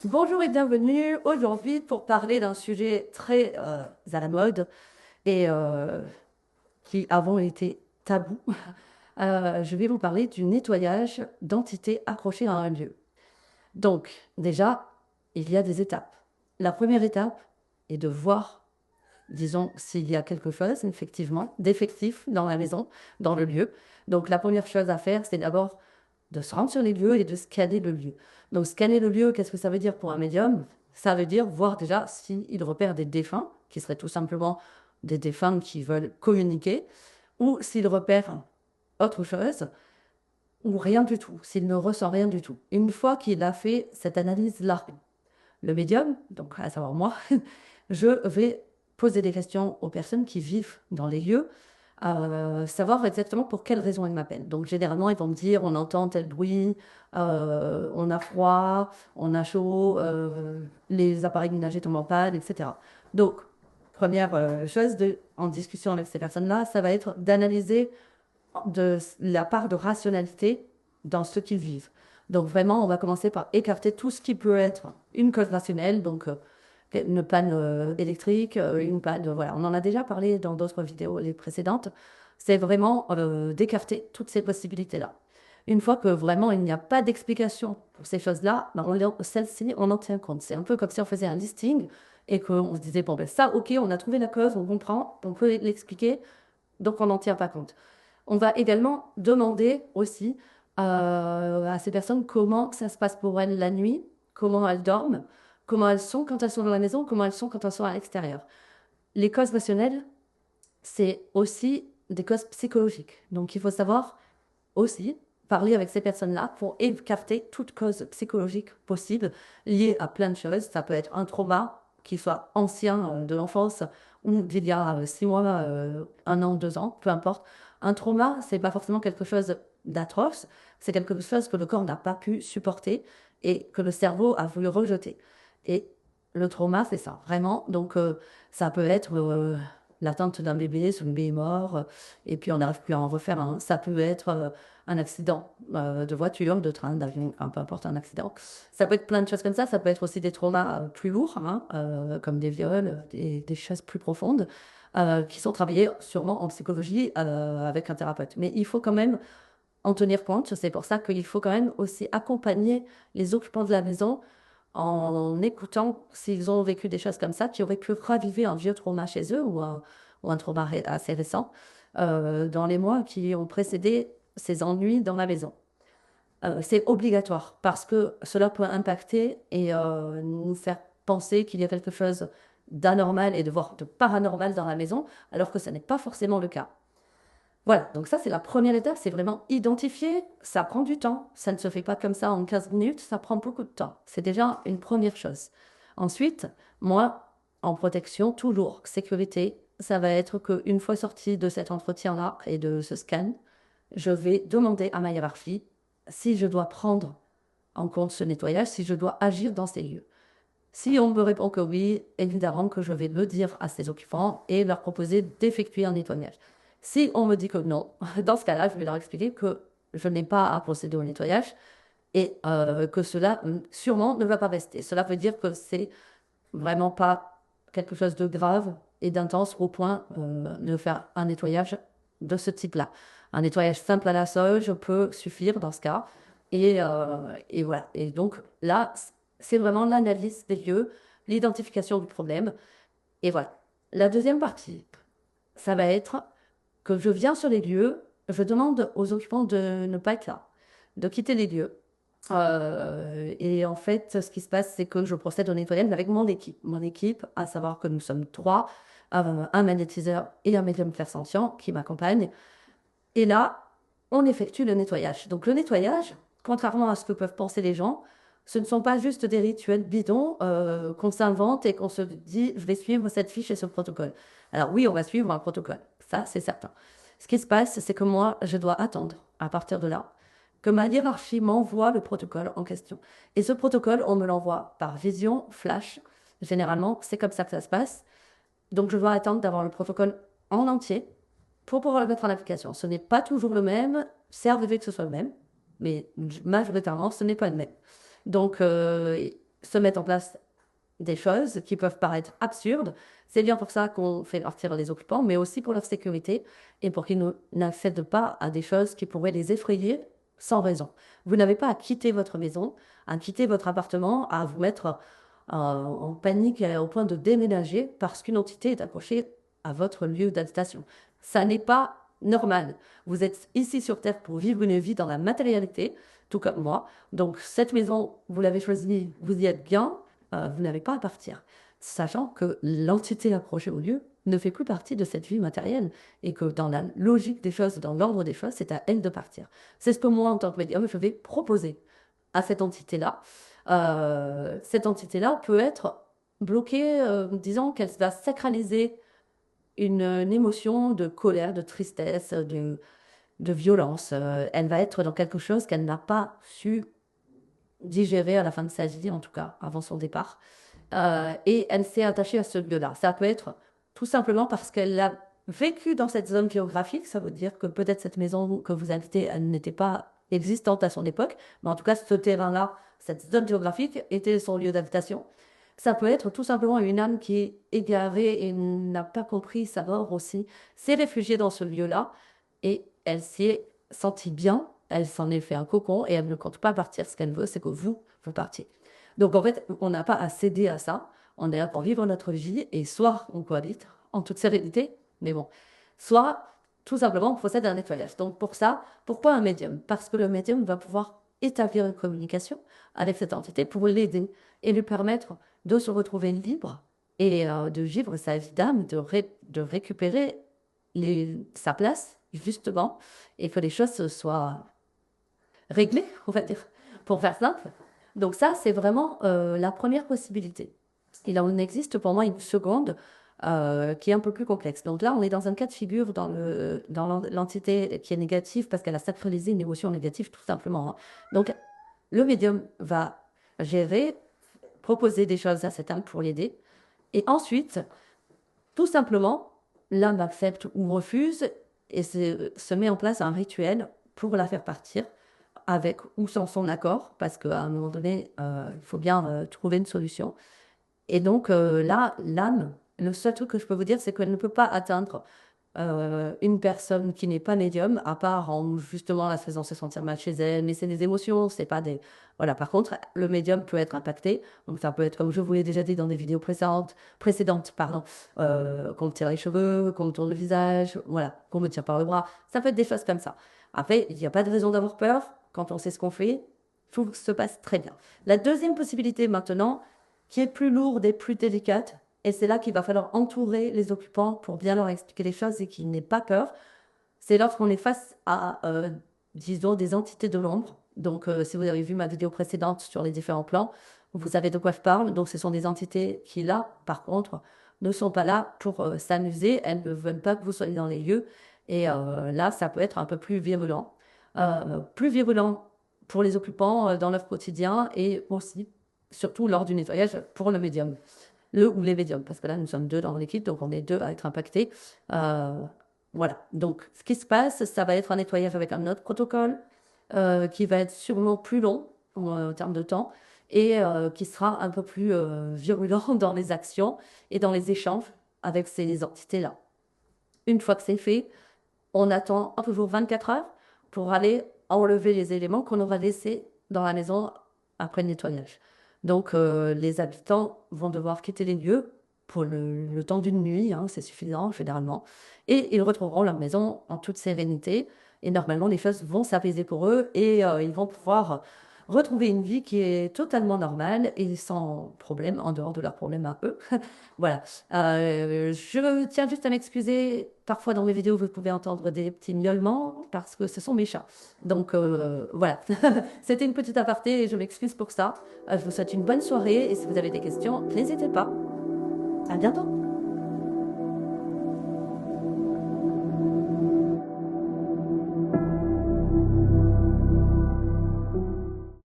Bonjour et bienvenue aujourd'hui pour parler d'un sujet très à la mode et qui avant était tabou. Je vais vous parler du nettoyage d'entités accrochées à un lieu. Donc déjà, il y a des étapes. La première étape est de voir, disons, s'il y a quelque chose effectivement d'effectif dans la maison, dans le lieu. Donc la première chose à faire, c'est d'abord de se rendre sur les lieux et de scanner le lieu. Donc, scanner le lieu, qu'est-ce que ça veut dire pour un médium? Ça veut dire voir déjà s'il repère des défunts, qui seraient tout simplement des défunts qui veulent communiquer, ou s'il repère autre chose, ou rien du tout, s'il ne ressent rien du tout. Une fois qu'il a fait cette analyse-là, le médium, donc à savoir moi, je vais poser des questions aux personnes qui vivent dans les lieux, savoir exactement pour quelles raisons ils m'appellent. Donc généralement, ils vont me dire, on entend tel bruit, on a froid, on a chaud, les appareils ménagers tombent en panne, etc. Donc, première chose en discussion avec ces personnes-là, ça va être d'analyser de la part de rationalité dans ce qu'ils vivent. Donc vraiment, on va commencer par écarter tout ce qui peut être une cause rationnelle, donc une panne électrique, une panne, voilà, on en a déjà parlé dans d'autres vidéos les précédentes. C'est vraiment d'écarter toutes ces possibilités-là. Une fois que vraiment il n'y a pas d'explication pour ces choses-là, ben, celle-ci, on en tient compte. C'est un peu comme si on faisait un listing et qu'on se disait, bon ben ça, ok, on a trouvé la cause, on comprend, on peut l'expliquer, donc on n'en tient pas compte. On va également demander aussi à ces personnes comment ça se passe pour elles la nuit, comment elles dorment, comment elles sont quand elles sont dans la maison, comment elles sont quand elles sont à l'extérieur. Les causes rationnelles, c'est aussi des causes psychologiques. Donc il faut savoir aussi parler avec ces personnes-là pour écarter toute cause psychologique possible liée à plein de choses. Ça peut être un trauma qui soit ancien de l'enfance ou d'il y a 6 mois, 1 an, 2 ans, peu importe. Un trauma, c'est pas forcément quelque chose d'atroce, c'est quelque chose que le corps n'a pas pu supporter et que le cerveau a voulu rejeter. Et le trauma, c'est ça, vraiment. Donc, ça peut être l'attente d'un bébé, ce bébé est mort, et puis on n'arrive plus à en refaire un. Ça peut être un accident de voiture, de train, d'avion, enfin, peu importe, un accident. Ça peut être plein de choses comme ça peut être aussi des traumas plus lourds, hein, comme des viols, des choses plus profondes, qui sont travaillées sûrement en psychologie avec un thérapeute. Mais il faut quand même en tenir compte, c'est pour ça qu'il faut quand même aussi accompagner les occupants de la maison en écoutant s'ils ont vécu des choses comme ça, qui auraient pu raviver un vieux trauma chez eux ou un trauma assez récent dans les mois qui ont précédé ces ennuis dans la maison. C'est obligatoire parce que cela peut impacter et nous faire penser qu'il y a quelque chose d'anormal et de voire de paranormal dans la maison, alors que ce n'est pas forcément le cas. Voilà, donc ça c'est la première étape, c'est vraiment identifier, ça prend du temps, ça ne se fait pas comme ça en 15 minutes, ça prend beaucoup de temps. C'est déjà une première chose. Ensuite, moi, en protection, toujours, sécurité, ça va être qu'une fois sorti de cet entretien-là et de ce scan, je vais demander à ma hiérarchie si je dois prendre en compte ce nettoyage, si je dois agir dans ces lieux. Si on me répond que oui, évidemment que je vais le dire à ces occupants et leur proposer d'effectuer un nettoyage. Si on me dit que non, dans ce cas-là, je vais leur expliquer que je n'ai pas à procéder au nettoyage et que cela sûrement ne va pas rester. Cela veut dire que c'est vraiment pas quelque chose de grave et d'intense au point de faire un nettoyage de ce type-là. Un nettoyage simple à la sauge peut suffire dans ce cas. Et voilà. Et donc là, c'est vraiment l'analyse des lieux, l'identification du problème. Et voilà. La deuxième partie, ça va être que je viens sur les lieux, je demande aux occupants de ne pas être là, de quitter les lieux. Et en fait, ce qui se passe, c'est que je procède au nettoyage avec mon équipe. Mon équipe, à savoir que nous sommes trois, un magnétiseur et un médium clairsentient qui m'accompagnent. Et là, on effectue le nettoyage. Donc le nettoyage, contrairement à ce que peuvent penser les gens, ce ne sont pas juste des rituels bidons qu'on s'invente et qu'on se dit, je vais suivre cette fiche et ce protocole. Alors oui, on va suivre un protocole, ça c'est certain. Ce qui se passe, c'est que moi, je dois attendre, à partir de là, que ma hiérarchie m'envoie le protocole en question. Et ce protocole, on me l'envoie par vision, flash. Généralement, c'est comme ça que ça se passe. Donc, je dois attendre d'avoir le protocole en entier pour pouvoir le mettre en application. Ce n'est pas toujours le même. C'est arrivé que ce soit le même, mais majoritairement, ce n'est pas le même. Donc, se mettent en place des choses qui peuvent paraître absurdes. C'est bien pour ça qu'on fait partir les occupants, mais aussi pour leur sécurité et pour qu'ils n'accèdent pas à des choses qui pourraient les effrayer sans raison. Vous n'avez pas à quitter votre maison, à quitter votre appartement, à vous mettre en panique au point de déménager parce qu'une entité est accrochée à votre lieu d'habitation. Ça n'est pas normal. Vous êtes ici sur Terre pour vivre une vie dans la matérialité, tout comme moi. Donc cette maison, vous l'avez choisie, vous y êtes bien, vous n'avez pas à partir. Sachant que l'entité accrochée au lieu ne fait plus partie de cette vie matérielle et que dans la logique des choses, dans l'ordre des choses, c'est à elle de partir. C'est ce que moi, en tant que médium, je vais proposer à cette entité-là. Cette entité-là peut être bloquée, disons qu'elle va sacraliser une émotion de colère, de tristesse, de violence. Elle va être dans quelque chose qu'elle n'a pas su digérer à la fin de sa vie, en tout cas, avant son départ. Et elle s'est attachée à ce lieu-là. Ça peut être tout simplement parce qu'elle a vécu dans cette zone géographique. Ça veut dire que peut-être cette maison que vous habitez, elle n'était pas existante à son époque, mais en tout cas, ce terrain-là, cette zone géographique était son lieu d'habitation. Ça peut être tout simplement une âme qui est égarée et n'a pas compris sa mort aussi, s'est réfugiée dans ce lieu-là et elle s'est sentie bien, elle s'en est fait un cocon et elle ne compte pas partir. Ce qu'elle veut, c'est que vous partiez. Donc en fait, on n'a pas à céder à ça, on est là pour vivre notre vie et soit on cohabite en toute sérénité, mais bon, soit tout simplement on procède à un nettoyage. Donc pour ça, pourquoi un médium? Parce que le médium va pouvoir établir une communication avec cette entité pour l'aider et lui permettre de se retrouver libre et de vivre sa vie d'âme, de récupérer sa place, justement, et que les choses soient réglées, on va dire, pour faire simple. Donc ça, c'est vraiment la première possibilité. Il en existe pour moi une seconde qui est un peu plus complexe. Donc là, on est dans un cas de figure dans l'entité qui est négative parce qu'elle a sacralisé une émotion négative, tout simplement. Hein. Donc, le médium va gérer, proposer des choses à cette âme pour l'aider. Et ensuite, tout simplement, l'âme accepte ou refuse et se met en place un rituel pour la faire partir, avec ou sans son accord, parce qu'à un moment donné, il faut bien trouver une solution. Et donc là, l'âme, le seul truc que je peux vous dire, c'est qu'elle ne peut pas atteindre une personne qui n'est pas médium, à part en justement la faisant se sentir mal chez elle, mais c'est des émotions, c'est pas des... Voilà, par contre, le médium peut être impacté, donc ça peut être, comme je vous l'ai déjà dit dans des vidéos précédentes, qu'on me tire les cheveux, qu'on me tourne le visage, voilà, qu'on me tire par le bras, ça peut être des choses comme ça. Après, il n'y a pas de raison d'avoir peur, quand on sait ce qu'on fait, tout se passe très bien. La deuxième possibilité maintenant, qui est plus lourde et plus délicate, et c'est là qu'il va falloir entourer les occupants pour bien leur expliquer les choses et qu'ils n'aient pas peur. C'est lorsqu'on est face à, disons, des entités de l'ombre. Donc, si vous avez vu ma vidéo précédente sur les différents plans, vous savez de quoi je parle. Donc, ce sont des entités qui, là, par contre, ne sont pas là pour s'amuser. Elles ne veulent pas que vous soyez dans les lieux. Et là, ça peut être un peu plus virulent. Plus virulent pour les occupants dans leur quotidien et aussi, surtout lors du nettoyage, pour le médium. Le ou les médiums, parce que là, nous sommes deux dans l'équipe, donc on est deux à être impactés. Voilà, donc ce qui se passe, ça va être un nettoyage avec un autre protocole qui va être sûrement plus long en termes de temps et qui sera un peu plus virulent dans les actions et dans les échanges avec ces entités-là. Une fois que c'est fait, on attend toujours 24 heures pour aller enlever les éléments qu'on aura laissés dans la maison après le nettoyage. Donc, les habitants vont devoir quitter les lieux pour le temps d'une nuit, hein, c'est suffisant généralement, et ils retrouveront leur maison en toute sérénité. Et normalement, les choses vont s'apaiser pour eux et ils vont pouvoir retrouver une vie qui est totalement normale et sans problème, en dehors de leurs problèmes à eux. Voilà. Je tiens juste à m'excuser. Parfois, dans mes vidéos, vous pouvez entendre des petits miaulements parce que ce sont mes chats. Donc, voilà. C'était une petite aparté et je m'excuse pour ça. Je vous souhaite une bonne soirée et si vous avez des questions, n'hésitez pas. À bientôt.